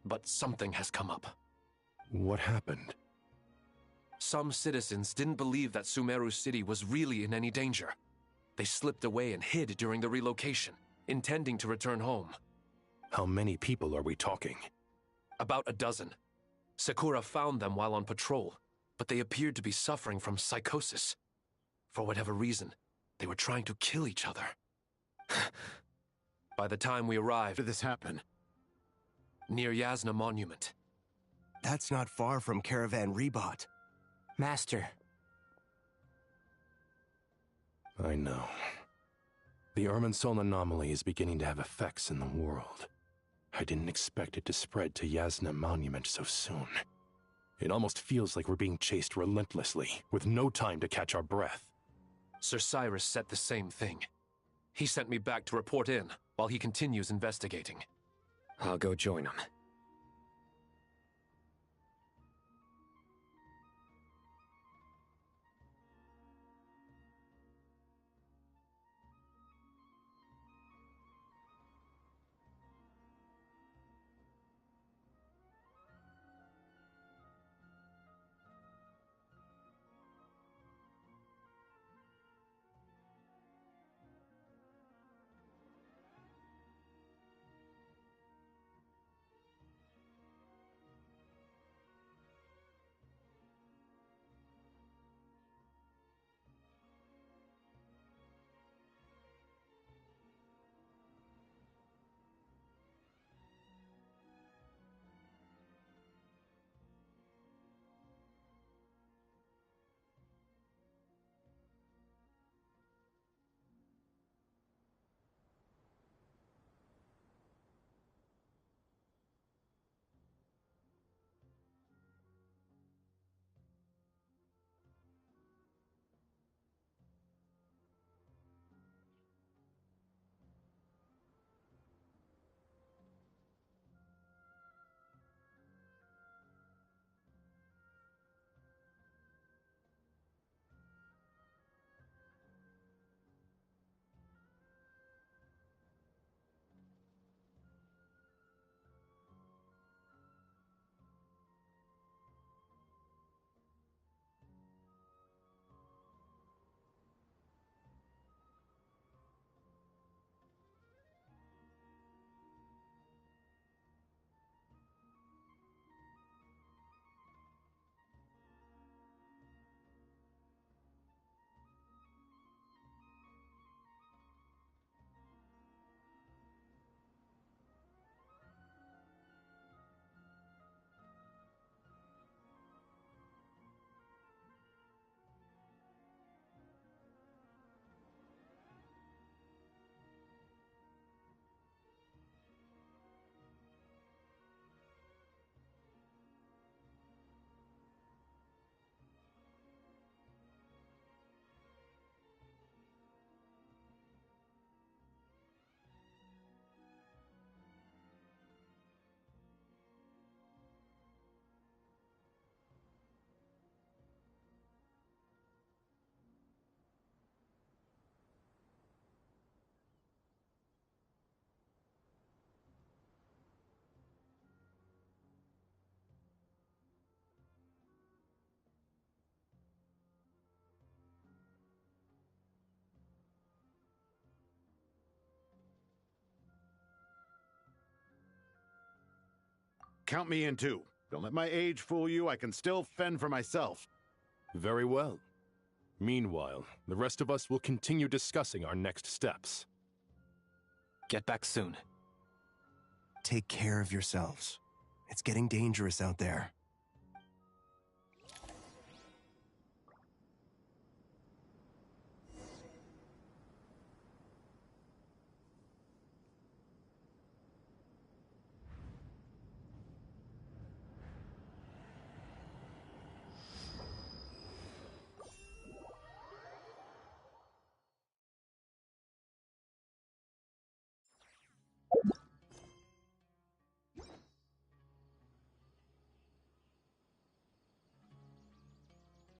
but something has come up. What happened? Some citizens didn't believe that Sumeru City was really in any danger. They slipped away and hid during the relocation, intending to return home. How many people are we talking? About a dozen. Sakura found them while on patrol, but they appeared to be suffering from psychosis. For whatever reason, they were trying to kill each other. By the time we arrived... Where did this happen? Near Yasna Monument. That's not far from Caravan Rebot. Master. I know. The Irminsul anomaly is beginning to have effects in the world. I didn't expect it to spread to Yasna Monument so soon. It almost feels like we're being chased relentlessly, with no time to catch our breath. Sir Cyrus said the same thing. He sent me back to report in, while he continues investigating. I'll go join him. count me in too. Don't let my age fool you. I can still fend for myself. Very well. Meanwhile, the rest of us will continue discussing our next steps. Get back soon. Take care of yourselves. It's getting dangerous out there.